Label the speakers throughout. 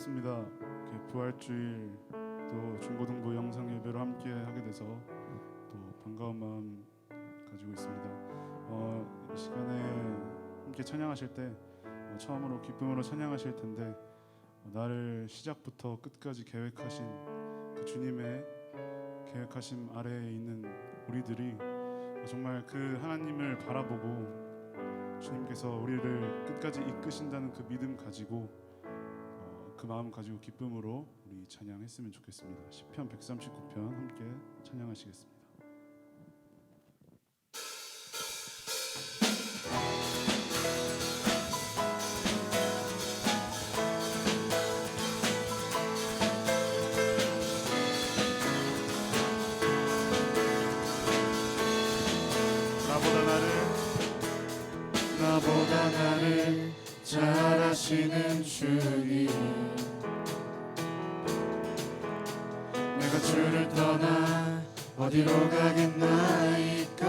Speaker 1: 반갑습니다. 이렇게 부활주일 또 중고등부 영상 예배로 함께 하게 돼서 또 반가운 마음 가지고 있습니다. 이 시간에 함께 찬양하실 때 처음으로 기쁨으로 찬양하실 텐데 나를 시작부터 끝까지 계획하신 그 주님의 계획하심 아래에 있는 우리들이 정말 그 하나님을 바라보고 주님께서 우리를 끝까지 이끄신다는 그 믿음 가지고 그 마음 가지고 기쁨으로 우리 찬양했으면 좋겠습니다. 시편 139편 함께 찬양하시겠습니다.
Speaker 2: 나보다 나를 잘 아시는 주님, 내가 주를 떠나 어디로 가겠나이까.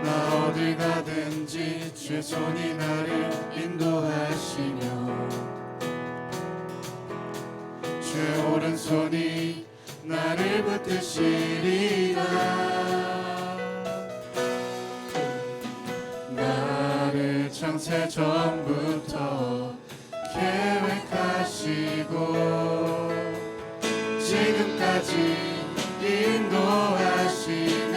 Speaker 2: 나 어딜 가든지 주의 손이 나를 인도하시며 주의 오른손이 나를 붙드시리라. 나를 창세 전부터 계획하시고 지금까지 인도하시네.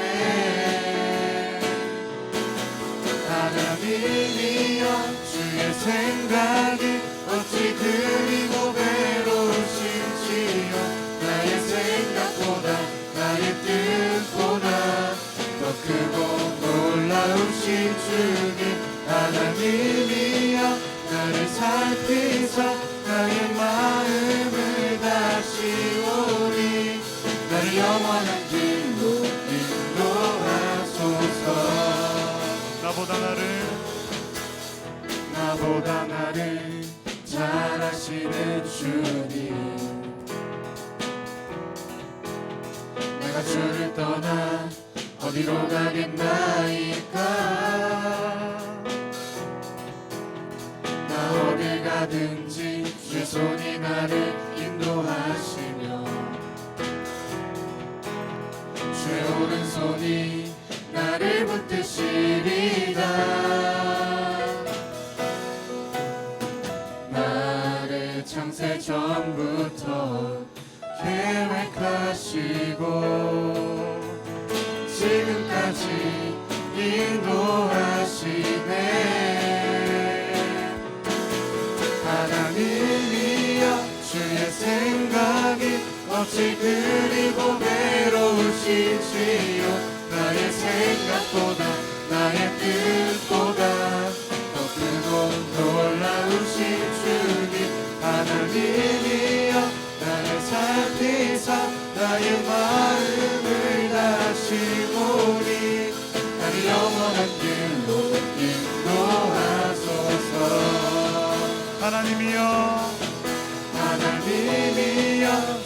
Speaker 2: 하나님이여 주의 생각이 어찌 그리고 외로우신지요. 나의 생각보다 나의 뜻보다 더 크고 놀라우신 주님, 하나님이여 나를 살피사 나의 마음을 다시 오니 나를 영원한 길로 인도하소서. 나보다 나를 잘 아시는 주님, 내가 주를 떠나 어디로 가겠나이까. 나 어딜 가든지 주의 손이 나를 인도하시며 주의 오른손이 나를 붙드시리라. 나를 창세 전부터 계획하시고 지금까지 인도하시네. 하나님이여 주의 생각이 어찌 그리고 외로우신지요. 나의 생각보다 나의 뜻보다 더 크고 놀라우신 주님, 하나님이여 나를 살피사 나의 마음을 다시 오니 나를 영원한 길로 인도하소서. 하나님이여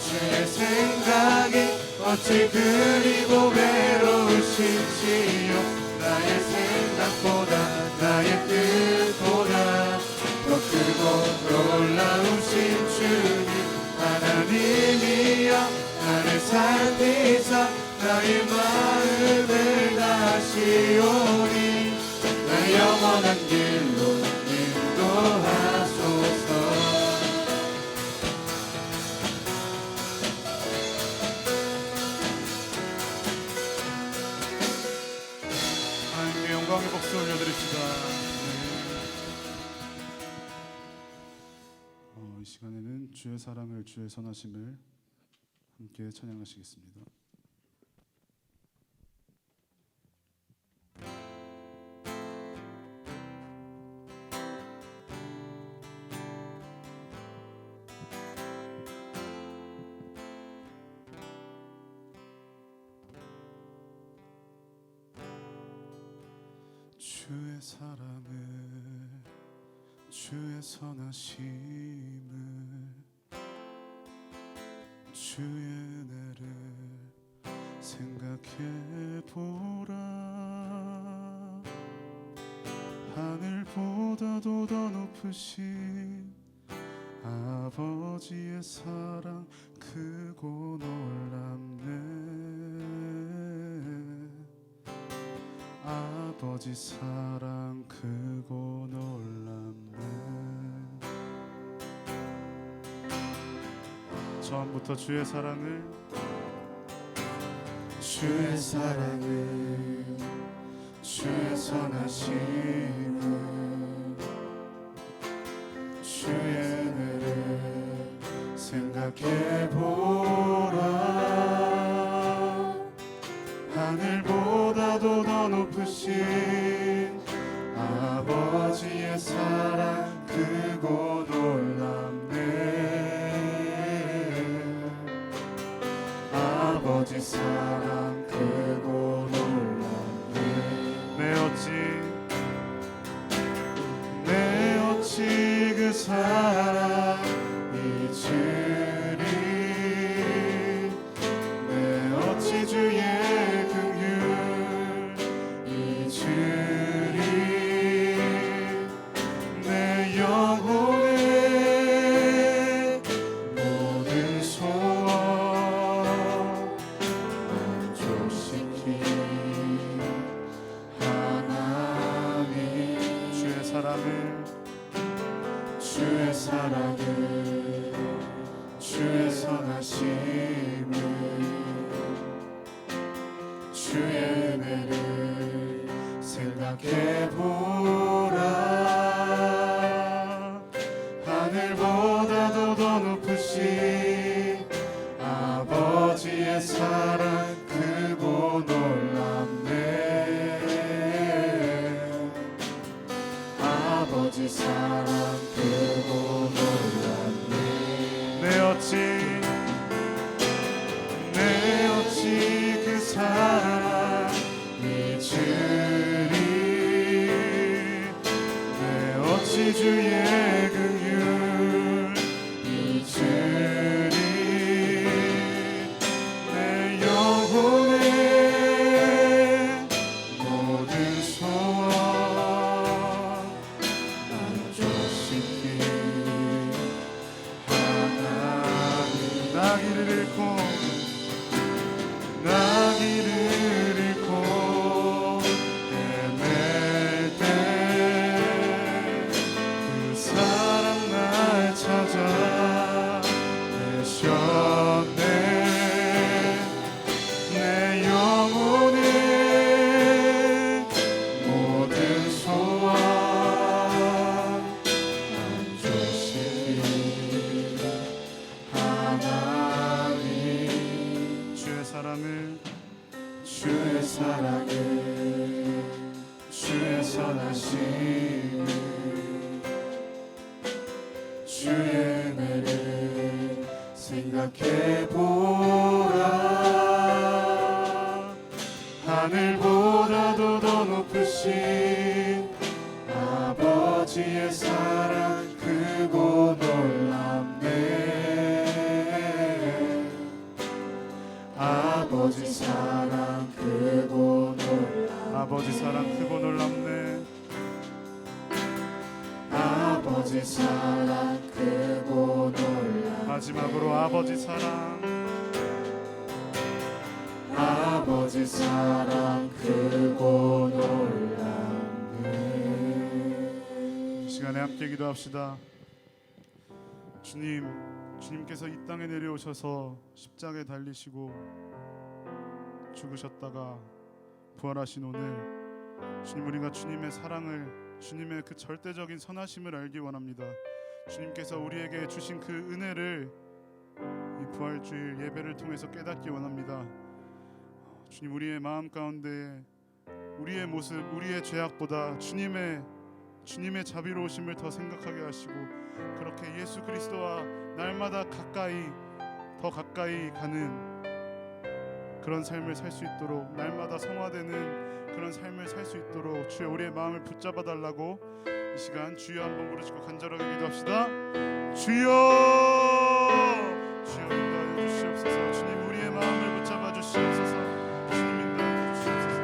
Speaker 2: 주의 생각이 어찌 그리고 외로우신지요. 나의 생각보다 나의 뜻보다 더 크고 놀라우신 주님, 하나님이여 나를 살피사 나의 마음을 다시 오니 나의 영원한 길로 인도하소서.
Speaker 1: 하나님께 영광의 박수 올려드립시다. 이 시간에는 주의 사랑을 주의 선하심을 함께 찬양하시겠습니다. 주의 사랑을 주의 선하심을 주의 은혜를 생각해 보라. 하늘보다 하늘보다도 더 높으신 아버지의 사랑 크고 놀랍네. 아버지 사랑 크고 놀랍네. 처음부터 주의 사랑을
Speaker 2: 주의 사랑을 주의 선하심을 주의 은혜를 생각해보라. 하늘보다도 더 높으신 아버지의 사랑 크고 놀랍네. 아버지 사랑 크고 놀랍네. 내 어찌 그 사랑 잊으리. 내 어찌 주의 긍휼 잊으리. 내 영혼의 모든 소원 만족시킨 하나님. 주의 사랑을 주의 선하심을 주의 은혜를 생각해보라. 하늘보다도 더 높으신 아버지의 사랑 크고 놀랍네. 아버지 사랑 크고 놀랍네. 내 어찌 그 사랑 잊으리. 내 어찌 주의 긍휼 잊으리. 내 영혼의 모든 소원 만족시킨 하나님. 나 길을 잃고 헤맬 때 그 사랑 날 찾아 내셨네. 내 영혼의 모든 소원 만족시킨 하나님. 주의 사랑을 주의 선하심을 주의 은혜를 생각해보라. 하늘보다도 더 높으신 아버지의 사랑 크고 놀랍네. 아버지 사랑 크고 놀랍네.
Speaker 1: 아버지 사랑 크고 놀랍네.
Speaker 2: 아버지 사랑 크고 놀랍네.
Speaker 1: 마지막으로 아버지 사랑.
Speaker 2: 아버지 사랑 크고 놀랍네.
Speaker 1: 이 시간에 함께 기도합시다. 주님께서 이 땅에 내려오셔서 십자가에 달리시고 죽으셨다가 부활하신 오늘, 주님, 우리가 주님의 사랑을, 주님의 그 절대적인 선하심을 알기 원합니다. 주님께서 우리에게 주신 그 은혜를 이 부활주일 예배를 통해서 깨닫기 원합니다. 주님, 우리의 마음 가운데 우리의 모습, 우리의 죄악보다 주님의 자비로우심을 더 생각하게 하시고, 그렇게 예수 그리스도와 날마다 더 가까이 가는 그런 삶을 살 수 있도록, 날마다 성화되는 그런 삶을 살 수 있도록 주여 우리의 마음을 붙잡아 달라고 이 시간 주여 한번 부르시고 간절하게 기도합시다. 주여 인도하여 주시옵소서. 주님, 우리의 마음을 붙잡아 주시옵소서. 주님, 인도하여 주시옵소서.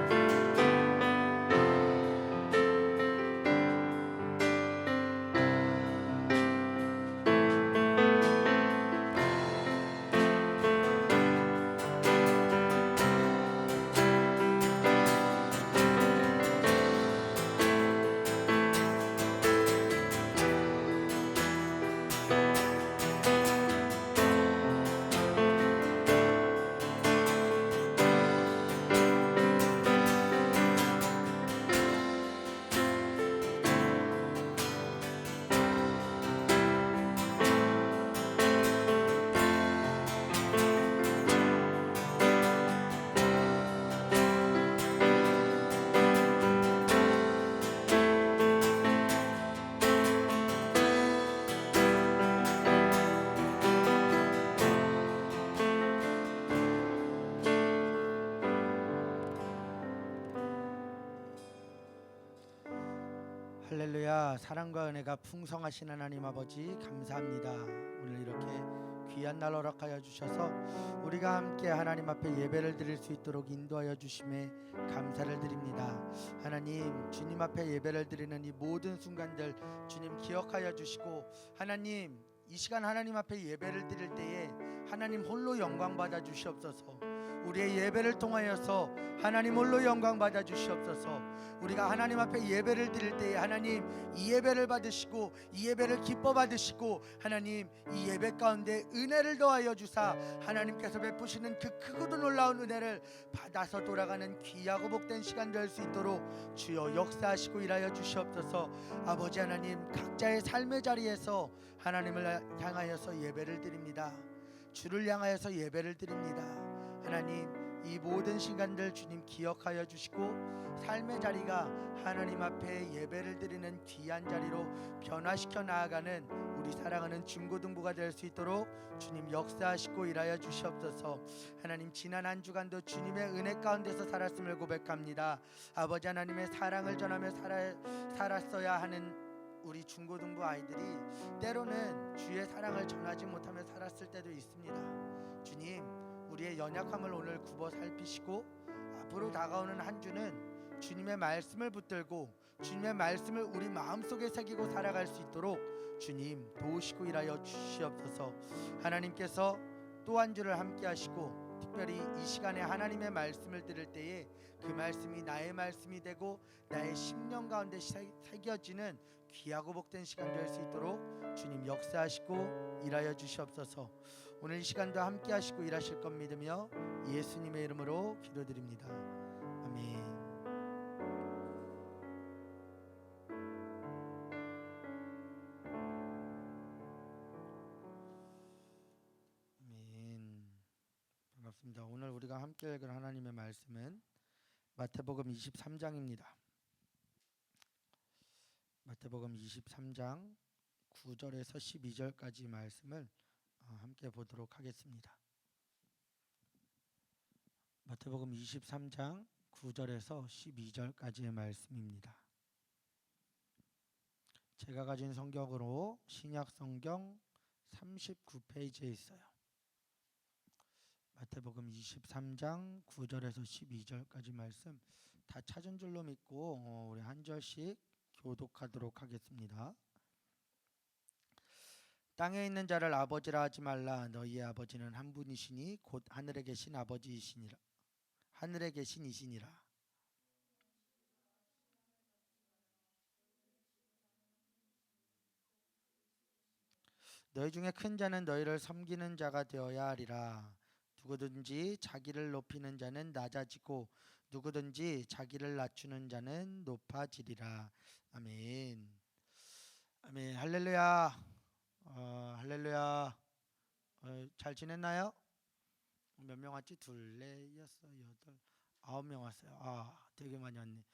Speaker 3: 할렐루야. 사랑과 은혜가 풍성하신 하나님 아버지 감사합니다. 오늘 이렇게 귀한 날 허락하여 주셔서 우리가 함께 하나님 앞에 예배를 드릴 수 있도록 인도하여 주심에 감사를 드립니다. 하나님, 주님 앞에 예배를 드리는 이 모든 순간들 주님 기억하여 주시고, 하나님 이 시간 하나님 앞에 예배를 드릴 때에 하나님 홀로 영광 받아 주시옵소서. 우리의 예배를 통하여서 하나님 홀로 영광 받아 주시옵소서. 우리가 하나님 앞에 예배를 드릴 때에 하나님 이 예배를 받으시고 이 예배를 기뻐 받으시고, 하나님 이 예배 가운데 은혜를 더하여 주사 하나님께서 베푸시는 그 크고도 놀라운 은혜를 받아서 돌아가는 귀하고 복된 시간 될 수 있도록 주여 역사하시고 일하여 주시옵소서. 아버지 하나님, 각자의 삶의 자리에서 하나님을 향하여서 예배를 드립니다. 주를 향하여서 예배를 드립니다. 하나님, 이 모든 시간들 주님 기억하여 주시고 삶의 자리가 하나님 앞에 예배를 드리는 귀한 자리로 변화시켜 나아가는 우리 사랑하는 중고등부가 될 수 있도록 주님 역사하시고 일하여 주시옵소서. 하나님, 지난 한 주간도 주님의 은혜 가운데서 살았음을 고백합니다. 아버지 하나님의 사랑을 전하며 살았어야 하는 우리 중고등부 아이들이 때로는 주의 사랑을 전하지 못하며 살았을 때도 있습니다. 주님, 우리의 연약함을 오늘 굽어 살피시고 앞으로 다가오는 한 주는 주님의 말씀을 붙들고 주님의 말씀을 우리 마음속에 새기고 살아갈 수 있도록 주님 도우시고 일하여 주시옵소서. 하나님께서 또 한 주를 함께 하시고 특별히 이 시간에 하나님의 말씀을 들을 때에 그 말씀이 나의 말씀이 되고 나의 심령 가운데 새겨지는 귀하고 복된 시간 될 수 있도록 주님 역사하시고 일하여 주시옵소서. 오늘 이 시간도 함께 하시고 일하실 것 믿으며 예수님의 이름으로 기도드립니다. 아멘. 아멘. 반갑습니다. 오늘 우리가 함께 읽을 하나님의 말씀은 마태복음 23장입니다. 마태복음 23장 9절에서 12절까지 말씀을 함께 보도록 하겠습니다. 마태복음 23장 9절에서 12절까지의 말씀입니다. 제가 가진 성경으로 신약 성경 39페이지에 있어요. 마태복음 23장 9절에서 12절까지 말씀 다 찾은 줄로 믿고 우리 한 절씩 교독하도록 하겠습니다. 땅에 있는 자를 아버지라 하지 말라. 너희의 아버지는 한 분이시니 곧 하늘에 계신 아버지이시니라. 하늘에 계신이시니라. 너희 중에 큰 자는 너희를 섬기는 자가 되어야 하리라. 누구든지 자기를 높이는 자는 낮아지고 누구든지 자기를 낮추는 자는 높아지리라. 아멘. 아멘. 할렐루야. 할렐루야. 잘 지냈나요? 몇 명 왔지? 둘, 넷, 여섯, 여덟, 9명 왔어요. 되게 많이 왔네.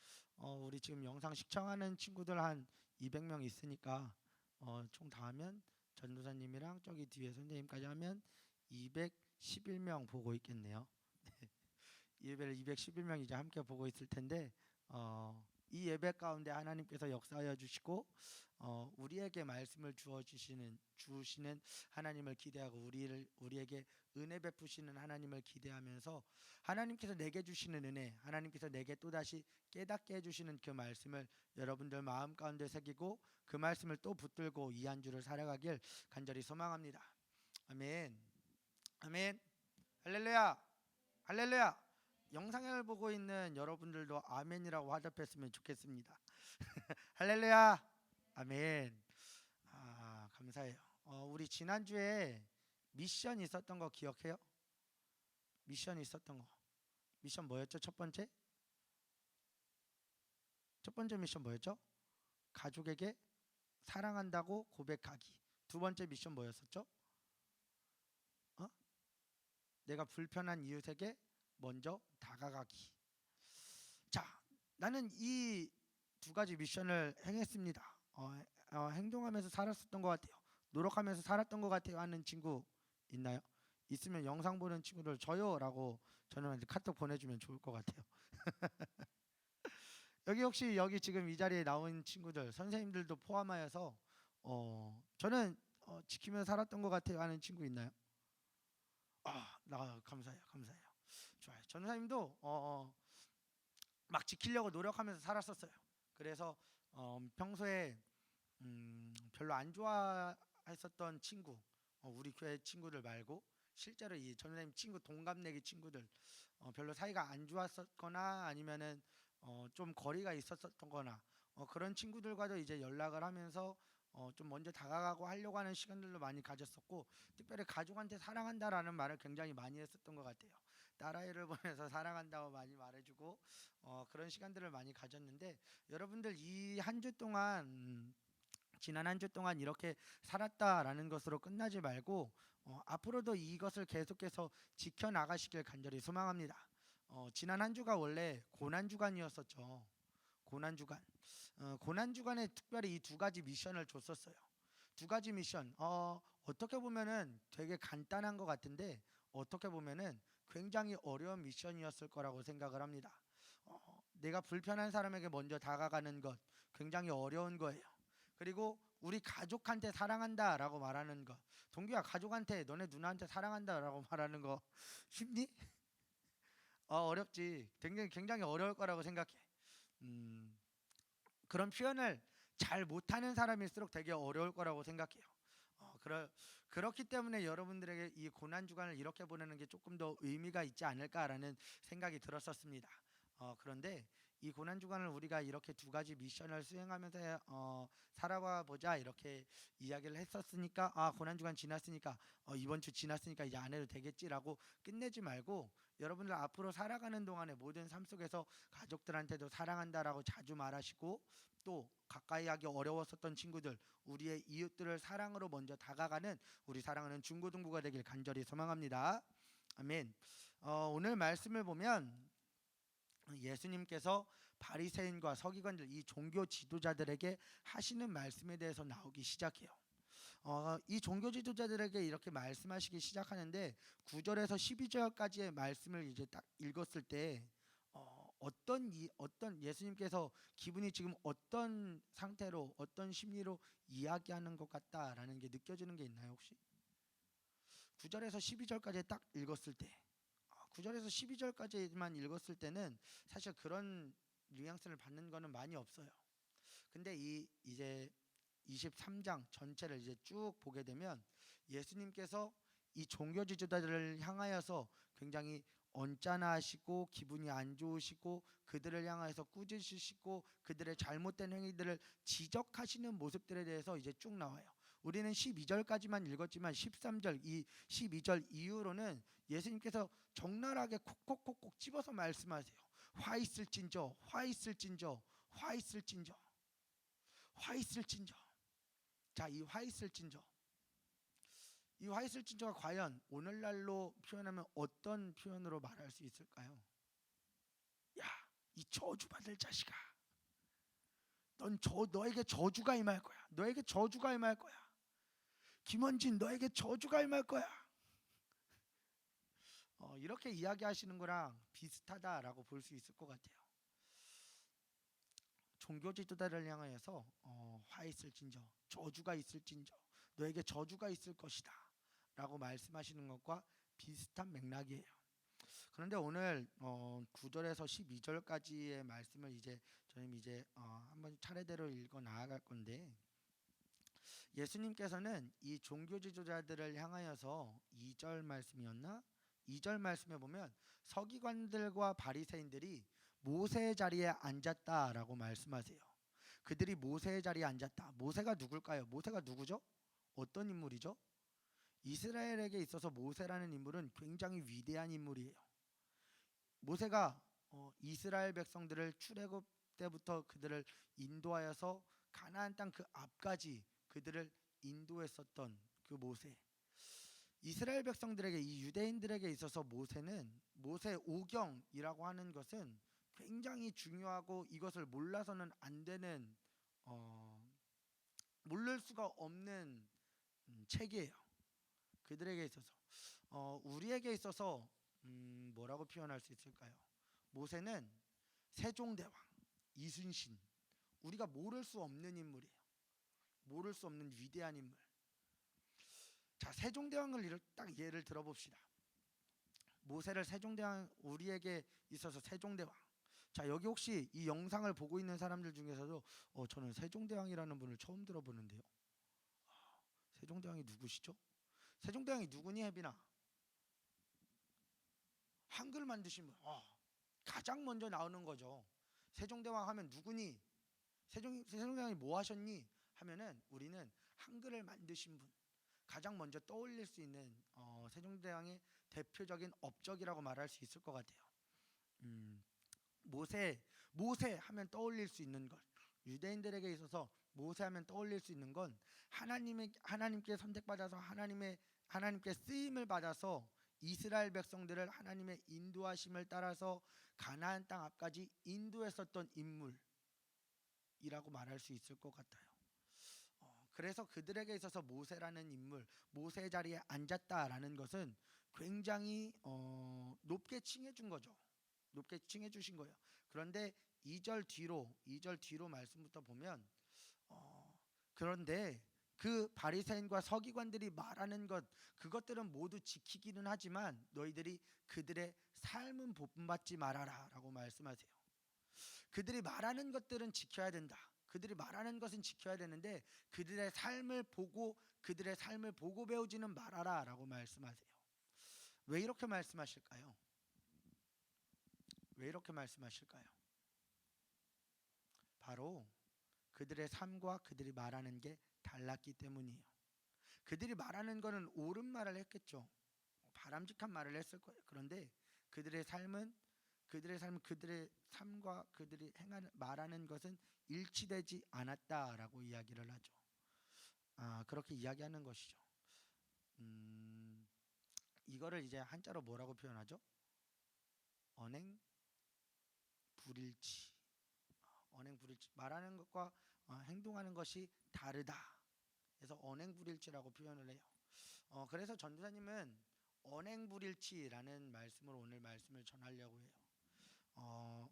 Speaker 3: 우리 지금 영상 시청하는 친구들 한 200명 있으니까 총 다 하면 전도사님이랑 저기 뒤에 선생님까지 하면 211명 보고 있겠네요. 예배를 211명 이제 함께 보고 있을 텐데 이 예배 가운데 하나님께서 역사하여 주시고 우리에게 말씀을 주시는 하나님을 기대하고 우리에게 은혜 베푸시는 하나님을 기대하면서 하나님께서 내게 주시는 은혜, 하나님께서 내게 또다시 깨닫게 해주시는 그 말씀을 여러분들 마음 가운데 새기고 그 말씀을 또 붙들고 이 한 주를 살아가길 간절히 소망합니다. 아멘. 아멘. 할렐루야. 할렐루야. 영상을 보고 있는 여러분들도 아멘이라고 화답했으면 좋겠습니다. 할렐루야. 아멘. 감사해요. 우리 지난주에 미션 있었던 거 기억해요? 미션 있었던 거. 미션 뭐였죠? 첫 번째 미션 뭐였죠? 가족에게 사랑한다고 고백하기. 두 번째 미션 뭐였었죠? 내가 불편한 이웃에게 먼저 다가가기. 자, 나는 이 두 가지 미션을 행했습니다. 행동하면서 살았었던 것 같아요. 노력하면서 살았던 것 같아요 하는 친구 있나요? 있으면 영상 보는 친구들 저요 라고 저는 카톡 보내주면 좋을 것 같아요. 여기 혹시 여기 지금 이 자리에 나온 친구들 선생님들도 포함하여서 저는 지키며 살았던 것 같아요 하는 친구 있나요? 나 감사해요, 감사해요. 좋아요. 전사님도 막 지키려고 노력하면서 살았었어요. 그래서 평소에 별로 안 좋아했었던 친구, 우리 교회 친구들 말고 실제로 이 전사님 친구 동갑내기 친구들 별로 사이가 안 좋았었거나 아니면은 좀 거리가 있었었거나 그런 친구들과도 이제 연락을 하면서 좀 먼저 다가가고 하려고 하는 시간들도 많이 가졌었고, 특별히 가족한테 사랑한다라는 말을 굉장히 많이 했었던 것 같아요. 딸아이를 보면서 사랑한다고 많이 말해주고 그런 시간들을 많이 가졌는데, 여러분들 이 한 주 동안 지난 한 주 동안 이렇게 살았다라는 것으로 끝나지 말고 앞으로도 이것을 계속해서 지켜나가시길 간절히 소망합니다. 지난 한 주가 원래 고난 주간이었었죠. 고난 주간. 고난 주간에 특별히 이 두 가지 미션을 줬었어요. 두 가지 미션. 어떻게 보면은 되게 간단한 것 같은데 어떻게 보면은 굉장히 어려운 미션이었을 거라고 생각을 합니다. 내가 불편한 사람에게 먼저 다가가는 것 굉장히 어려운 거예요. 그리고 우리 가족한테 사랑한다라고 말하는 것. 동규야, 가족한테 너네 누나한테 사랑한다라고 말하는 거 쉽니? 어렵지. 굉장히 어려울 거라고 생각해. 음, 그런 표현을 잘 못하는 사람일수록 되게 어려울 거라고 생각해요. 그렇기 때문에 여러분들에게 이 고난 주간을 이렇게 보내는 게 조금 더 의미가 있지 않을까라는 생각이 들었었습니다. 그런데 이 고난 주간을 우리가 이렇게 두 가지 미션을 수행하면서 살아봐 보자 이렇게 이야기를 했었으니까, 고난 주간 지났으니까 이번 주 지났으니까 이제 안 해도 되겠지라고 끝내지 말고, 여러분들 앞으로 살아가는 동안에 모든 삶 속에서 가족들한테도 사랑한다라고 자주 말하시고, 또 가까이 하기 어려웠었던 친구들, 우리의 이웃들을 사랑으로 먼저 다가가는 우리 사랑하는 중고등부가 되길 간절히 소망합니다. 아멘. 오늘 말씀을 보면 예수님께서 바리새인과 서기관들, 이 종교 지도자들에게 하시는 말씀에 대해서 나오기 시작해요. 이 종교 지도자들에게 이렇게 말씀하시기 시작하는데 9절에서 12절까지의 말씀을 이제 딱 읽었을 때 어떤 예수님께서 기분이 지금 어떤 상태로 어떤 심리로 이야기하는 것 같다라는 게 느껴지는 게 있나요 혹시? 9절에서 12절까지 딱 읽었을 때, 9절에서 12절까지만 읽었을 때는 사실 그런 뉘앙스를 받는 거는 많이 없어요. 근데 이제 23장 전체를 이제 쭉 보게 되면 예수님께서 이 종교 지도자들을 향하여서 굉장히 언짢아하시고 기분이 안 좋으시고 그들을 향하여서 꾸짖으시고 그들의 잘못된 행위들을 지적하시는 모습들에 대해서 이제 쭉 나와요. 우리는 12절까지만 읽었지만 13절, 이 12절 이후로는 예수님께서 적나라하게 콕콕콕콕 집어서 말씀하세요. 화 있을진저, 화 있을진저, 화 있을진저, 화 있을진저. 자, 이 화 있을진저, 이 화 있을진저가 과연 오늘날로 표현하면 어떤 표현으로 말할 수 있을까요? 야, 이 저주받을 자식아, 너에게 저주가 임할 거야. 너에게 저주가 임할 거야. 김원진, 너에게 저주가 임할 거야. 이렇게 이야기하시는 거랑 비슷하다라고 볼 수 있을 것 같아요. 종교 지도자를 향하여서 화 있을진저, 저주가 있을진저, 너에게 저주가 있을 것이다 라고 말씀하시는 것과 비슷한 맥락이에요. 그런데 오늘 9절에서 12절까지의 말씀을 이제 저는 한번 차례대로 읽어 나아갈 건데, 예수님께서는 이 종교 지도자들을 향하여서 2절 말씀이었나? 2절 말씀에 보면 서기관들과 바리새인들이 모세의 자리에 앉았다라고 말씀하세요. 그들이 모세의 자리에 앉았다. 모세가 누굴까요? 모세가 누구죠? 어떤 인물이죠? 이스라엘에게 있어서 모세라는 인물은 굉장히 위대한 인물이에요. 모세가 이스라엘 백성들을 출애굽 때부터 그들을 인도하여서 가나안 땅 그 앞까지 그들을 인도했었던 그 모세. 이스라엘 백성들에게, 이 유대인들에게 있어서 모세는, 모세 오경이라고 하는 것은 굉장히 중요하고 이것을 몰라서는 안 되는, 모를 수가 없는 책이에요. 그들에게 있어서. 우리에게 있어서 뭐라고 표현할 수 있을까요? 모세는 세종대왕, 이순신, 우리가 모를 수 없는 인물이에요. 모를 수 없는 위대한 인물. 자, 세종대왕을 딱 예를 들어봅시다. 모세를 세종대왕, 우리에게 있어서 세종대왕. 자, 여기 혹시 이 영상을 보고 있는 사람들 중에서도 저는 세종대왕이라는 분을 처음 들어보는데요. 세종대왕이 누구시죠? 세종대왕이 누구니, 혜빈아? 한글 만드신 분. 가장 먼저 나오는 거죠. 세종대왕 하면 누구니? 세종대왕이 뭐 하셨니? 하면은 우리는 한글을 만드신 분, 가장 먼저 떠올릴 수 있는 세종대왕의 대표적인 업적이라고 말할 수 있을 것 같아요. 모세 하면 떠올릴 수 있는 것, 유대인들에게 있어서 모세 하면 떠올릴 수 있는 건 하나님께 선택받아서 하나님께 쓰임을 받아서 이스라엘 백성들을 하나님의 인도하심을 따라서 가나안 땅 앞까지 인도했었던 인물이라고 말할 수 있을 것 같아요. 그래서 그들에게 있어서 모세라는 인물, 모세의 자리에 앉았다라는 것은 굉장히 높게 칭해준 거죠. 높게 칭해 주신 거예요. 그런데 2절 뒤로 말씀부터 보면 그런데 그 바리새인과 서기관들이 말하는 것, 그것들은 모두 지키기는 하지만 너희들이 그들의 삶은 본받지 말아라 라고 말씀하세요. 그들이 말하는 것들은 지켜야 된다. 그들이 말하는 것은 지켜야 되는데 그들의 삶을 보고 배우지는 말아라 라고 말씀하세요. 왜 이렇게 말씀하실까요? 왜 이렇게 말씀하실까요? 바로 그들의 삶과 그들이 말하는 게 달랐기 때문이에요. 그들이 말하는 거는 옳은 말을 했겠죠. 바람직한 말을 했을 거예요. 그런데 그들의 삶과 그들이 말하는 것은 일치되지 않았다라고 이야기를 하죠. 그렇게 이야기하는 것이죠. 이거를 이제 한자로 뭐라고 표현하죠? 언행 불일치. 말하는 것과 행동하는 것이 다르다. 그래서 언행불일치라고 표현을 해요. 그래서 전도사님은 언행불일치라는 말씀으로 오늘 말씀을 전하려고 해요.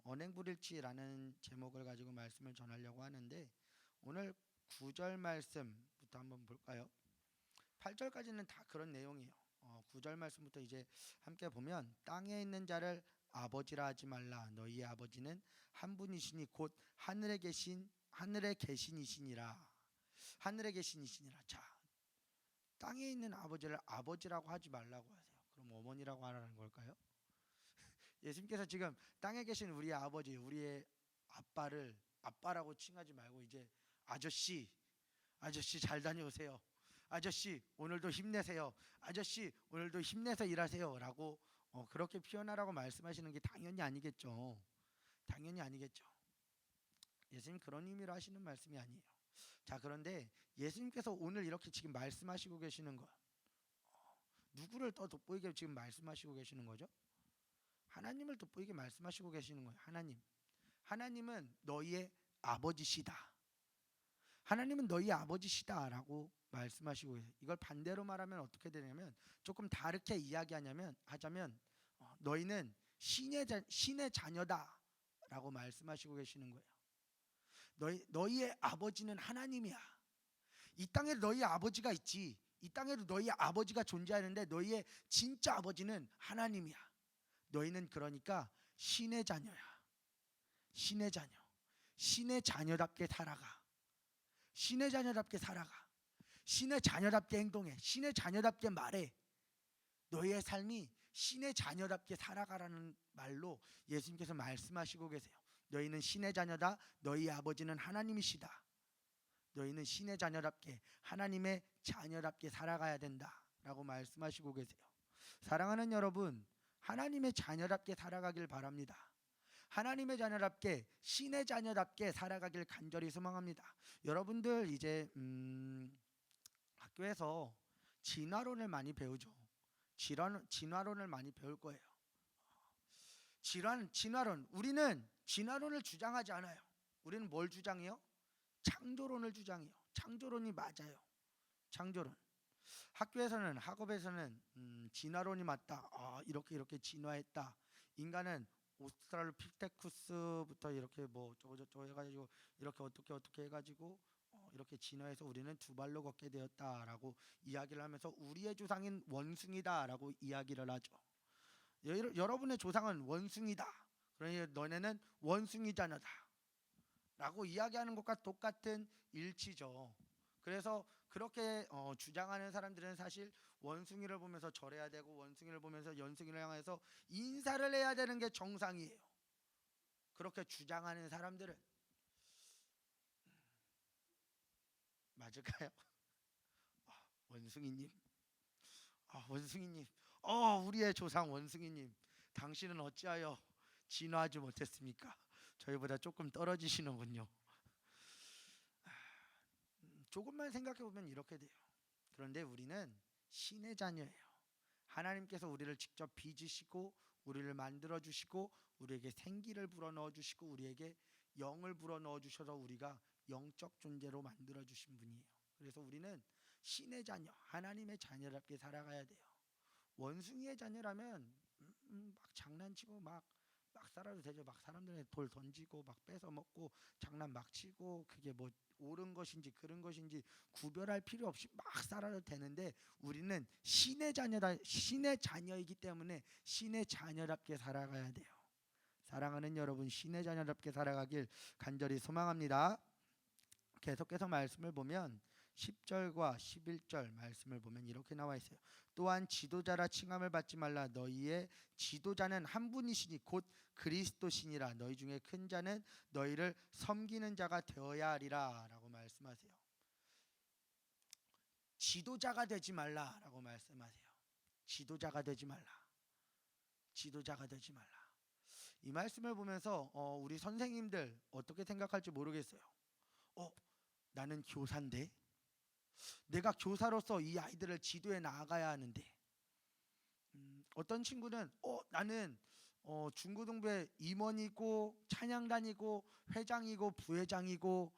Speaker 3: 언행불일치라는 제목을 가지고 말씀을 전하려고 하는데 오늘 9절 말씀부터 한번 볼까요? 8절까지는 다 그런 내용이에요. 9절 말씀부터 이제 함께 보면 땅에 있는 자를 아버지라 하지 말라. 너희의 아버지는 한 분이시니 곧 하늘에 계신이시니라. 자, 땅에 있는 아버지를 아버지라고 하지 말라고 하세요. 그럼 어머니라고 하라는 걸까요? 예수님께서 지금 땅에 계신 우리의 아버지, 우리의 아빠를 아빠라고 칭하지 말고 이제 아저씨 잘 다녀오세요. 아저씨 오늘도 힘내세요. 아저씨 오늘도 힘내서 일하세요 라고 그렇게 표현하라고 말씀하시는 게 당연히 아니겠죠. 예수님 그런 의미로 하시는 말씀이 아니에요. 자, 그런데 예수님께서 오늘 이렇게 지금 말씀하시고 계시는 것, 누구를 더 돋보이게 지금 말씀하시고 계시는 거죠? 하나님을 돋보이게 말씀하시고 계시는 거예요. 하나님은 너희의 아버지시다. 하나님은 너희의 아버지시다라고 말씀하시고 계세요. 이걸 반대로 말하면 어떻게 되냐면, 조금 다르게 하자면 너희는 신의 자녀다라고 말씀하시고 계시는 거예요. 너희의 아버지는 하나님이야. 이 땅에 너희의 아버지가 있지. 이 땅에도 너희의 아버지가 존재하는데 너희의 진짜 아버지는 하나님이야. 너희는 그러니까 신의 자녀야. 신의 자녀답게 살아가. 신의 자녀답게 행동해. 신의 자녀답게 말해. 너희의 삶이 신의 자녀답게 살아가라는 말로 예수님께서 말씀하시고 계세요. 너희는 신의 자녀다. 너희 아버지는 하나님이시다. 너희는 신의 자녀답게, 하나님의 자녀답게 살아가야 된다라고 말씀하시고 계세요. 사랑하는 여러분, 하나님의 자녀답게 살아가길 바랍니다. 하나님의 자녀답게, 신의 자녀답게 살아가길 간절히 소망합니다. 여러분들 이제 학교에서 진화론을 많이 배우죠. 진화론을 많이 배울 거예요. 진화론. 우리는 진화론을 주장하지 않아요. 우리는 뭘 주장해요? 창조론을 주장해요. 창조론이 맞아요. 창조론. 학업에서는 진화론이 맞다. 이렇게 진화했다. 인간은 오스트랄로피테쿠스부터 이렇게 뭐 저거 해가지고 이렇게 어떻게 해가지고 이렇게 진화해서 우리는 두 발로 걷게 되었다라고 이야기를 하면서 우리의 조상인 원숭이다라고 이야기를 하죠. 여러분의 조상은 원숭이다. 그러니 너네는 원숭이 자녀다라고 이야기하는 것과 똑같은 일치죠. 그래서 그렇게 주장하는 사람들은 사실 원숭이를 보면서 절해야 되고 원숭이를 보면서 연숭이를 향해서 인사를 해야 되는 게 정상이에요. 그렇게 주장하는 사람들은 맞을까요? 원숭이님, 원숭이님, 우리의 조상 원숭이님, 당신은 어찌하여 진화하지 못했습니까? 저희보다 조금 떨어지시는군요. 조금만 생각해 보면 이렇게 돼요. 그런데 우리는 신의 자녀예요. 하나님께서 우리를 직접 빚으시고 우리를 만들어 주시고 우리에게 생기를 불어넣어 주시고 우리에게 영을 불어넣어 주셔서 우리가 영적 존재로 만들어 주신 분이에요. 그래서 우리는 신의 자녀, 하나님의 자녀답게 살아가야 돼요. 원숭이의 자녀라면 막 장난치고 막 살아도 되죠. 막 사람들한테 돌 던지고 막 뺏어 먹고 장난 막 치고 그게 뭐 옳은 것인지 그른 것인지 구별할 필요 없이 막 살아도 되는데 우리는 신의 자녀이기 때문에 신의 자녀답게 살아가야 돼요. 사랑하는 여러분, 신의 자녀답게 살아가길 간절히 소망합니다. 계속해서 말씀을 보면 10절과 11절 말씀을 보면 이렇게 나와 있어요. 또한 지도자라 칭함을 받지 말라. 너희의 지도자는 한 분이시니 곧 그리스도시니라. 너희 중에 큰 자는 너희를 섬기는 자가 되어야 하리라 라고 말씀하세요. 지도자가 되지 말라라고 말씀하세요. 지도자가 되지 말라. 지도자가 되지 말라. 이 말씀을 보면서 우리 선생님들 어떻게 생각할지 모르겠어요. 나는 교사인데 내가 교사로서 이 아이들을 지도해 나아가야 하는데 어떤 친구는 나는 중고등부의 임원이고 찬양단이고 회장이고 부회장이고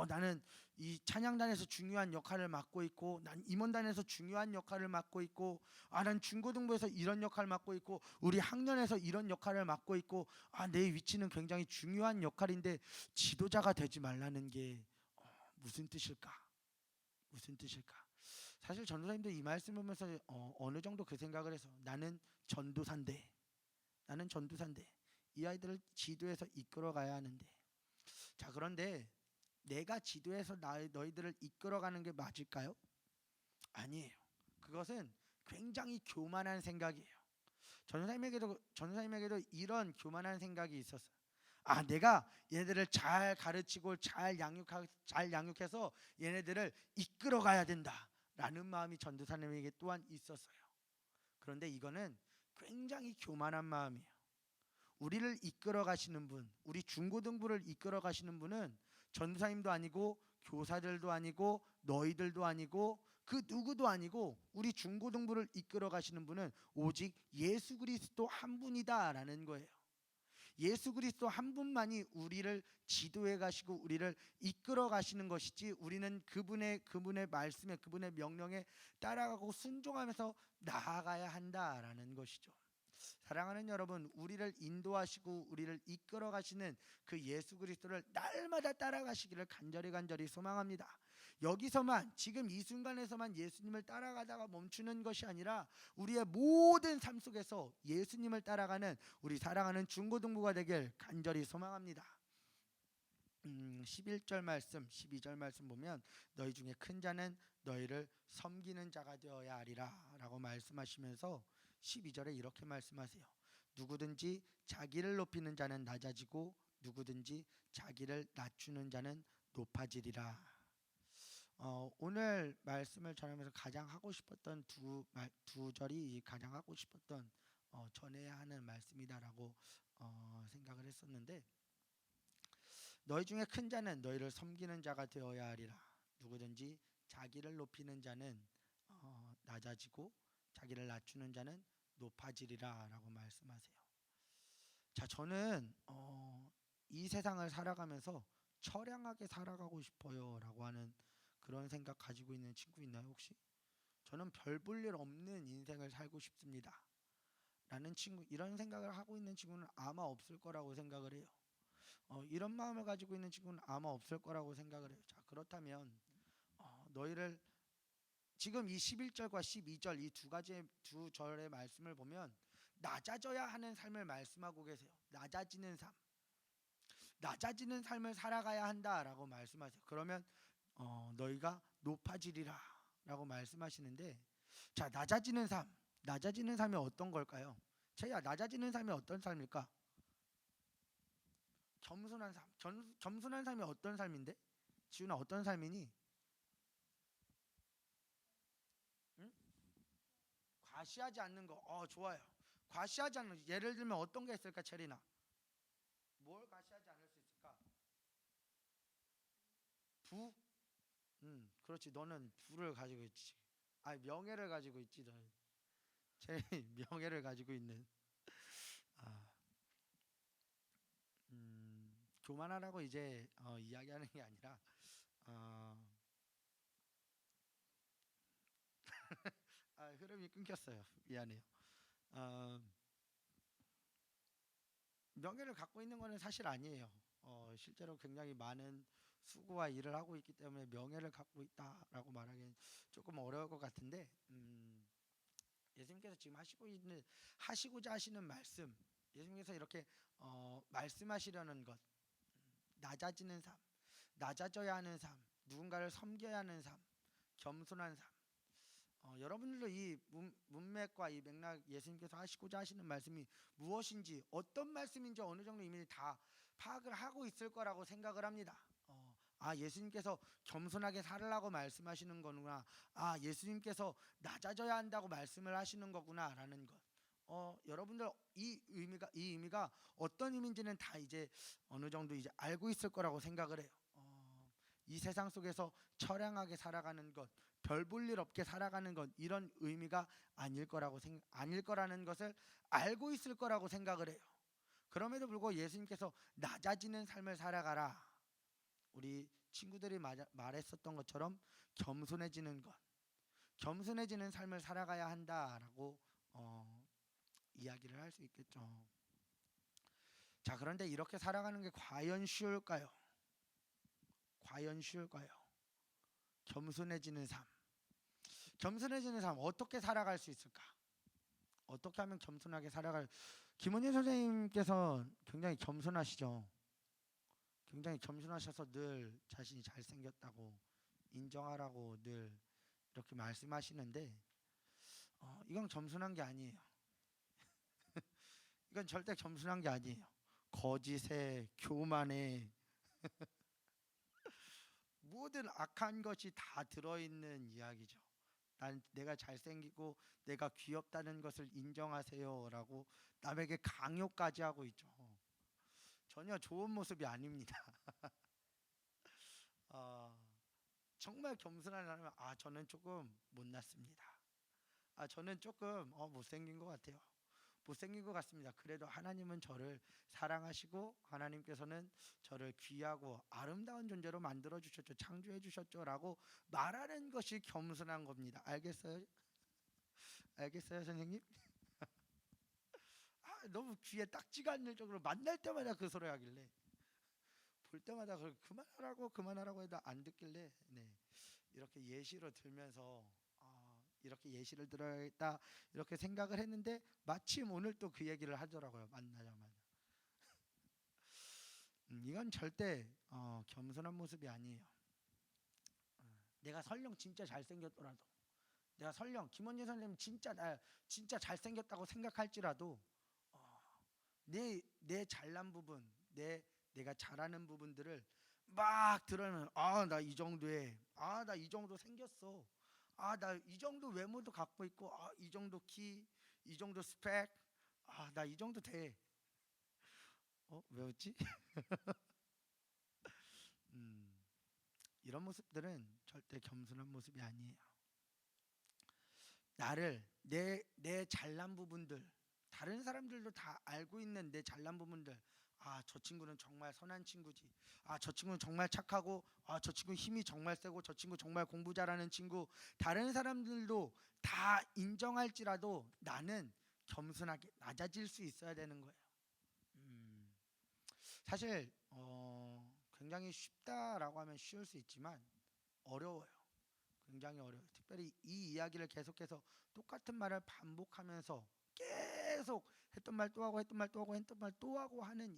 Speaker 3: 나는 이 찬양단에서 중요한 역할을 맡고 있고 난 임원단에서 중요한 역할을 맡고 있고 난 중고등부에서 이런 역할을 맡고 있고 우리 학년에서 이런 역할을 맡고 있고 내 위치는 굉장히 중요한 역할인데 지도자가 되지 말라는 게 무슨 뜻일까? 무슨 뜻일까? 사실 전도사님도 이 말씀 보면서 어느 정도 그 생각을 해서 나는 전도사인데 이 아이들을 지도해서 이끌어가야 하는데 자 그런데 내가 지도해서 너희들을 이끌어가는 게 맞을까요? 아니에요. 그것은 굉장히 교만한 생각이에요. 전도사님에게도 이런 교만한 생각이 있었어요. 내가 얘네들을 잘 가르치고 잘 양육해서 얘네들을 이끌어 가야 된다라는 마음이 전도사님에게 또한 있었어요. 그런데 이거는 굉장히 교만한 마음이에요. 우리를 이끌어 가시는 분, 우리 중고등부를 이끌어 가시는 분은 전도사님도 아니고 교사들도 아니고 너희들도 아니고 그 누구도 아니고 우리 중고등부를 이끌어 가시는 분은 오직 예수 그리스도 한 분이다라는 거예요. 예수 그리스도 한 분만이 우리를 지도해 가시고 우리를 이끌어 가시는 것이지 우리는 그분의 말씀에 그분의 명령에 따라가고 순종하면서 나아가야 한다라는 것이죠. 사랑하는 여러분, 우리를 인도하시고 우리를 이끌어 가시는 그 예수 그리스도를 날마다 따라가시기를 간절히 소망합니다. 여기서만 지금 이 순간에서만 예수님을 따라가다가 멈추는 것이 아니라 우리의 모든 삶 속에서 예수님을 따라가는 우리 사랑하는 중고등부가 되길 간절히 소망합니다. 11절 말씀 12절 말씀 보면 너희 중에 큰 자는 너희를 섬기는 자가 되어야 하리라 라고 말씀하시면서 12절에 이렇게 말씀하세요. 누구든지 자기를 높이는 자는 낮아지고 누구든지 자기를 낮추는 자는 높아지리라. 오늘 말씀을 전하면서 가장 하고 싶었던 두 절이 가장 하고 싶었던 전해야 하는 말씀이다라고 생각을 했었는데 너희 중에 큰 자는 너희를 섬기는 자가 되어야 하리라. 누구든지 자기를 높이는 자는 낮아지고 자기를 낮추는 자는 높아지리라 라고 말씀하세요. 자, 저는 이 세상을 살아가면서 처량하게 살아가고 싶어요 라고 하는 그런 생각 가지고 있는 친구 있나요 혹시? 저는 별 볼 일 없는 인생을 살고 싶습니다. 라는 친구, 이런 생각을 하고 있는 친구는 아마 없을 거라고 생각을 해요. 이런 마음을 가지고 있는 친구는 아마 없을 거라고 생각을 해요. 자, 그렇다면 너희를 지금 이 11절과 12절 이 두 절의 말씀을 보면 낮아져야 하는 삶을 말씀하고 계세요. 낮아지는 삶, 낮아지는 삶을 살아가야 한다라고 말씀하세요. 그러면 너희가 높아지리라라고 말씀하시는데, 자, 낮아지는 삶이 어떤 걸까요? 제야, 낮아지는 삶이 어떤 삶일까? 겸손한 삶. 겸손한 삶이 어떤 삶인데? 지훈아, 어떤 삶이니? 응? 과시하지 않는 거. 좋아요. 과시하지 않는 거. 예를 들면 어떤 게 있을까, 체리나? 뭘 과시하지 않을 수 있을까? 부? 그렇지. 너는 부를 가지고 있지. 명예를 가지고 있지. 너는. 제 명예를 가지고 있는. 아, 교만하라고 이제 이야기하는 게 아니라 흐름이 끊겼어요. 미안해요. 명예를 갖고 있는 거는 사실 아니에요. 실제로 굉장히 많은 수고와 일을 하고 있기 때문에 명예를 갖고 있다라고 말하기는 조금 어려울 것 같은데, 예수님께서 지금 하시고자 하시는 말씀, 예수님께서 이렇게 말씀하시려는 것, 낮아지는 삶, 낮아져야 하는 삶, 누군가를 섬겨야 하는 삶, 겸손한 삶. 여러분들도 이 문맥과 이 맥락, 예수님께서 하시고자 하시는 말씀이 무엇인지, 어떤 말씀인지 어느 정도 이미 다 파악을 하고 있을 거라고 생각을 합니다. 예수님께서 겸손하게 살으라고 말씀하시는 거구나. 예수님께서 낮아져야 한다고 말씀을 하시는 거구나라는 것. 여러분들 이 의미가 어떤 의미인지는 다 이제 어느 정도 이제 알고 있을 거라고 생각을 해요. 이 세상 속에서 처량하게 살아가는 것, 별 볼 일 없게 살아가는 것, 이런 의미가 아닐 거라는 것을 알고 있을 거라고 생각을 해요. 그럼에도 불구하고 예수님께서 낮아지는 삶을 살아가라. 우리 친구들이 말했었던 것처럼 겸손해지는 것, 겸손해지는 삶을 살아가야 한다라고 이야기를 할 수 있겠죠. 자, 그런데 이렇게 살아가는 게 과연 쉬울까요? 과연 쉬울까요? 겸손해지는 삶. 겸손해지는 삶 어떻게 살아갈 수 있을까? 어떻게 하면 겸손하게 살아갈? 김원희 선생님께서 굉장히 겸손하시죠. 굉장히 겸손하셔서 늘 자신이 잘생겼다고 인정하라고 늘 이렇게 말씀하시는데, 이건 겸손한 게 아니에요. 이건 절대 겸손한 게 아니에요. 거짓에 교만에 모든 악한 것이 다 들어있는 이야기죠. 내가 잘생기고 내가 귀엽다는 것을 인정하세요라고 남에게 강요까지 하고 있죠. 전혀 좋은 모습이 아닙니다. 정말 겸손한 사람은 저는 조금 못났습니다. 저는 조금 못생긴 것 같아요. 못생긴 것 같습니다. 그래도 하나님은 저를 사랑하시고 하나님께서는 저를 귀하고 아름다운 존재로 만들어 주셨죠. 창조해 주셨죠라고 말하는 것이 겸손한 겁니다. 알겠어요? 알겠어요, 선생님? 너무 귀에 딱지가 않을 정도로 만날 때마다 그 소리 하길래, 볼 때마다 그만하라고 해도 안 듣길래, 이렇게 예시로 들면서 이렇게 예시를 들어야겠다 이렇게 생각을 했는데, 마침 오늘 또 그 얘기를 하더라고요. 만나자마자. 이건 절대 겸손한 모습이 아니에요. 내가 설령 진짜 잘생겼더라도, 내가 설령 김원재 선생님 진짜 잘생겼다고 생각할지라도 내 잘난 부분, 내가 잘하는 부분들을 막 들으면 나 이 정도에 나 이 정도 생겼어. 나 이 정도 외모도 갖고 있고 이 정도 키, 이 정도 스펙, 나 이 정도 돼. 왜 웃지? 이런 모습들은 절대 겸손한 모습이 아니에요. 내 잘난 부분들, 다른 사람들도 다 알고 있는 내 잘난 부분들, 저 친구는 정말 선한 친구지, 저 친구는 정말 착하고, 저 친구 힘이 정말 세고, 저 친구 정말 공부 잘하는 친구, 다른 사람들도 다 인정할지라도 나는 겸손하게 낮아질 수 있어야 되는 거예요. 사실 굉장히 쉽다라고 하면 쉬울 수 있지만 어려워요. 굉장히 어려워요. 특별히 이 이야기를 계속해서 똑같은 말을 반복하면서 계속 했던 말 또 하고 했던 말 또 하고 했던 말 또 하고 하는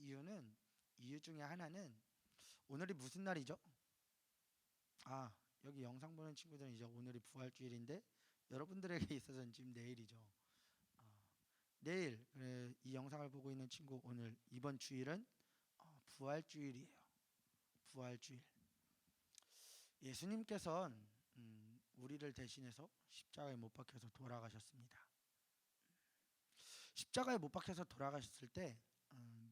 Speaker 3: 이유 중에 하나는 오늘이 무슨 날이죠? 여기 영상 보는 친구들은 이제 오늘이 부활주일인데 여러분들에게 있어서는 지금 내일이죠. 내일 이 영상을 보고 있는 친구 오늘 이번 주일은 부활주일이에요. 부활주일. 예수님께서는 우리를 대신해서 십자가에 못 박혀서 돌아가셨습니다. 십자가에 못 박혀서 돌아가셨을 때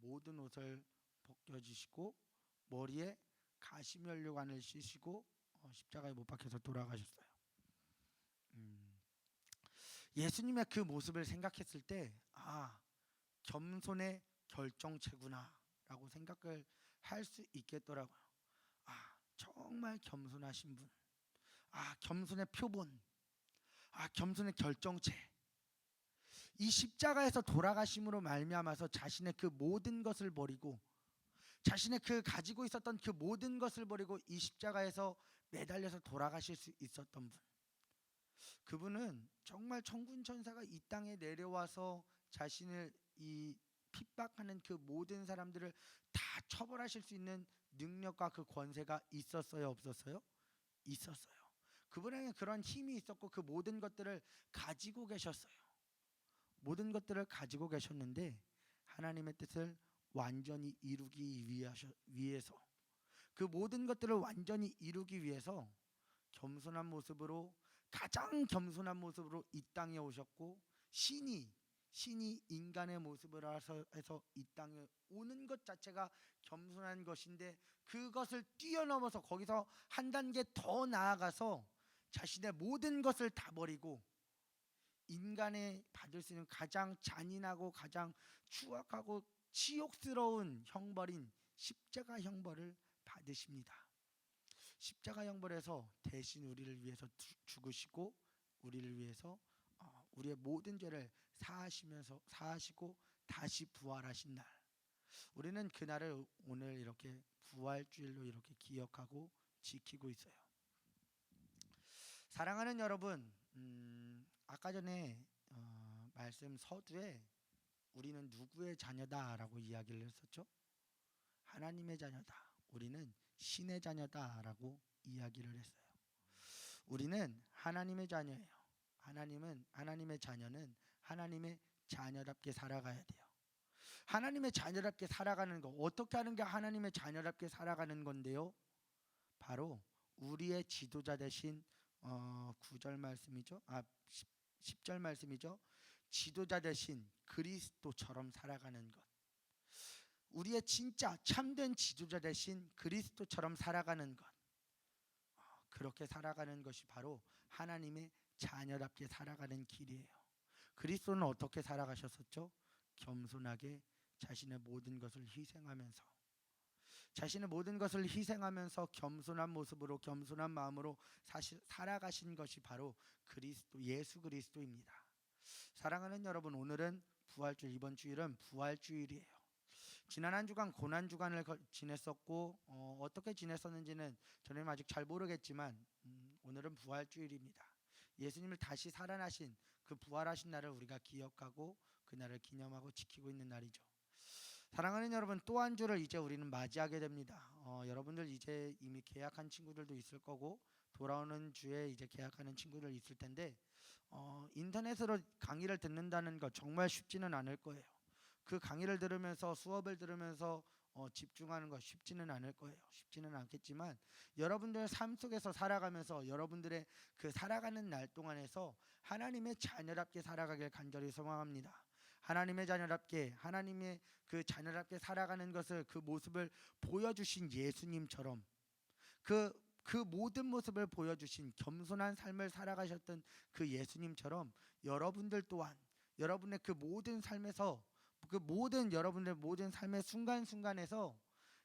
Speaker 3: 모든 옷을 벗겨주시고 머리에 가시면류관을 씌시고 십자가에 못 박혀서 돌아가셨어요. 예수님의 그 모습을 생각했을 때 겸손의 결정체구나라고 생각을 할 수 있겠더라고요. 정말 겸손하신 분, 겸손의 표본, 겸손의 결정체. 이 십자가에서 돌아가심으로 말미암아서 자신의 그 모든 것을 버리고 자신의 그 가지고 있었던 그 모든 것을 버리고 이 십자가에서 매달려서 돌아가실 수 있었던 분. 그분은 정말 천군 천사가 이 땅에 내려와서 자신을 이 핍박하는 그 모든 사람들을 다 처벌하실 수 있는 능력과 그 권세가 있었어요, 없었어요? 있었어요. 그분에게 그런 힘이 있었고 그 모든 것들을 가지고 계셨어요. 모든 것들을 가지고 계셨는데 하나님의 뜻을 완전히 이루기 위해서 그 모든 것들을 완전히 이루기 위해서 겸손한 모습으로 가장 겸손한 모습으로 이 땅에 오셨고 신이 인간의 모습을 해서 이 땅에 오는 것 자체가 겸손한 것인데 그것을 뛰어넘어서 거기서 한 단계 더 나아가서 자신의 모든 것을 다 버리고 인간이 받을 수 있는 가장 잔인하고 가장 추악하고 치욕스러운 형벌인 십자가 형벌을 받으십니다. 십자가 형벌에서 대신 우리를 위해서 죽으시고 우리를 위해서 우리의 모든 죄를 사하시고 다시 부활하신 날, 우리는 그날을 오늘 이렇게 부활주일로 이렇게 기억하고 지키고 있어요. 사랑하는 여러분, 아까 전에 말씀 서두에 우리는 누구의 자녀다라고 이야기를 했었죠? 하나님의 자녀다. 우리는 신의 자녀다라고 이야기를 했어요. 우리는 하나님의 자녀예요. 하나님의 자녀는 하나님의 자녀답게 살아가야 돼요. 하나님의 자녀답게 살아가는 거 어떻게 하는 게 하나님의 자녀답게 살아가는 건데요? 바로 우리의 지도자 되신 9절 말씀이죠. 10절 말씀이죠. 지도자 되신 그리스도처럼 살아가는 것. 우리의 진짜 참된 지도자 되신 그리스도처럼 살아가는 것. 그렇게 살아가는 것이 바로 하나님의 자녀답게 살아가는 길이에요. 그리스도는 어떻게 살아가셨었죠? 겸손하게 자신의 모든 것을 희생하면서 겸손한 모습으로 겸손한 마음으로 살아가신 것이 바로 예수 그리스도입니다. 사랑하는 여러분, 오늘은 부활주일, 이번 주일은 부활주일이에요. 지난 한 주간 고난 주간을 지냈었고 어떻게 지냈었는지는 저는 아직 잘 모르겠지만 오늘은 부활주일입니다. 예수님을 다시 살아나신 그 부활하신 날을 우리가 기억하고 그 날을 기념하고 지키고 있는 날이죠. 사랑하는 여러분, 또 한 주를 이제 우리는 맞이하게 됩니다. 여러분들 이제 이미 계약한 친구들도 있을 거고 돌아오는 주에 이제 계약하는 친구들 있을 텐데 인터넷으로 강의를 듣는다는 거 정말 쉽지는 않을 거예요. 그 강의를 들으면서 수업을 들으면서 집중하는 거 쉽지는 않을 거예요. 쉽지는 않겠지만 여러분들의 삶 속에서 살아가면서 여러분들의 그 살아가는 날 동안에서 하나님의 자녀답게 살아가길 간절히 소망합니다. 하나님의 자녀답게 살아가는 것을 그 모습을 보여주신 예수님처럼 그 모든 모습을 보여주신 겸손한 삶을 살아가셨던 그 예수님처럼 여러분들 또한 여러분의 그 모든 삶에서 여러분들 모든 삶의 순간순간에서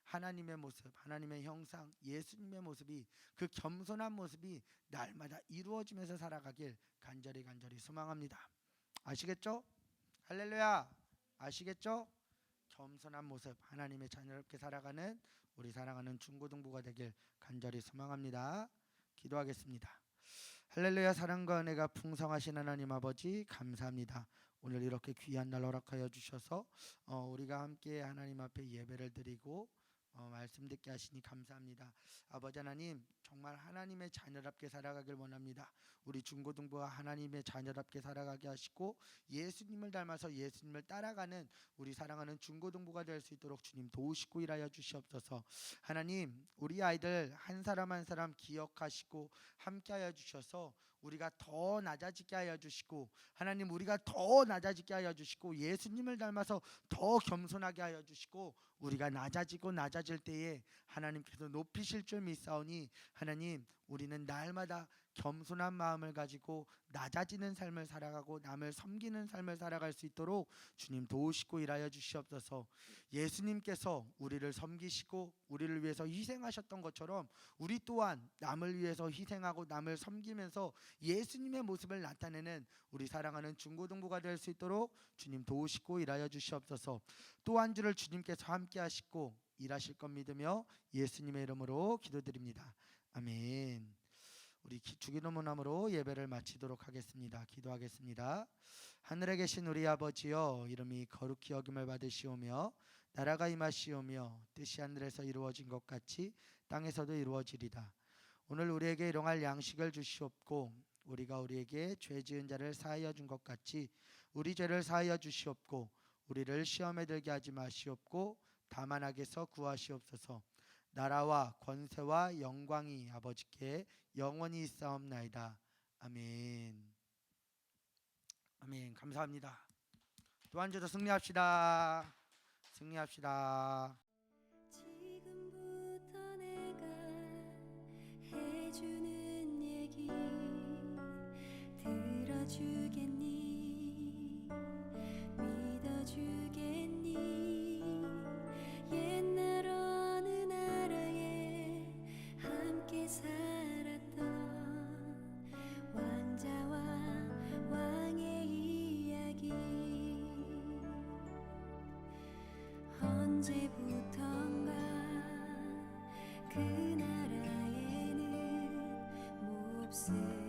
Speaker 3: 하나님의 모습, 하나님의 형상, 예수님의 모습이 그 겸손한 모습이 날마다 이루어지면서 살아가길 간절히 소망합니다. 아시겠죠? 할렐루야. 아시겠죠? 겸손한 모습, 하나님의 자녀롭게 살아가는 우리 사랑하는 중고등부가 되길 간절히 소망합니다. 기도하겠습니다. 할렐루야. 사랑과 은혜가 풍성하신 하나님 아버지 감사합니다. 오늘 이렇게 귀한 날 허락하여 주셔서 우리가 함께 하나님 앞에 예배를 드리고 말씀 듣게 하시니 감사합니다. 아버지 하나님, 정말 하나님의 자녀답게 살아가길 원합니다. 우리 중고등부가 하나님의 자녀답게 살아가게 하시고 예수님을 닮아서 예수님을 따라가는 우리 사랑하는 중고등부가 될 수 있도록 주님 도우시고 일하여 주시옵소서. 하나님, 우리 아이들 한 사람 한 사람 기억하시고 함께하여 주셔서 우리가 더 낮아지게 하여 주시고, 하나님 우리가 더 낮아지게 하여 주시고, 예수님을 닮아서 더 겸손하게 하여 주시고, 우리가 낮아질 때에 하나님께서 높이실 줄 믿사오니, 하나님 우리는 날마다 겸손한 마음을 가지고 낮아지는 삶을 살아가고 남을 섬기는 삶을 살아갈 수 있도록 주님 도우시고 일하여 주시옵소서. 예수님께서 우리를 섬기시고 우리를 위해서 희생하셨던 것처럼 우리 또한 남을 위해서 희생하고 남을 섬기면서 예수님의 모습을 나타내는 우리 사랑하는 중고등부가 될 수 있도록 주님 도우시고 일하여 주시옵소서. 또 한 주를 주님께서 함께 하시고 일하실 것 믿으며 예수님의 이름으로 기도드립니다. 아멘. 우리 주기도문함으로 예배를 마치도록 하겠습니다. 기도하겠습니다. 하늘에 계신 우리 아버지여, 이름이 거룩히 여김을 받으시오며 나라가 임하시오며 뜻이 하늘에서 이루어진 것 같이 땅에서도 이루어지리다. 오늘 우리에게 일용할 양식을 주시옵고 우리가 우리에게 죄 지은 자를 사하여 준 것 같이 우리 죄를 사하여 주시옵고 우리를 시험에 들게 하지 마시옵고 다만 악에서 구하시옵소서. 나라와 권세와 영광이 아버지께 영원히 있사옵나이다. 아멘. 아멘. 감사합니다. 또 한 주 더 승리합시다. 승리합시다.
Speaker 4: 지금부터 내가 해주는 얘기 들어주겠니? 믿어주겠니? 옛날 어느 나라에 함께 살았던 왕자와 왕의 이야기, 언제부턴가 그 나라에는 몹쓸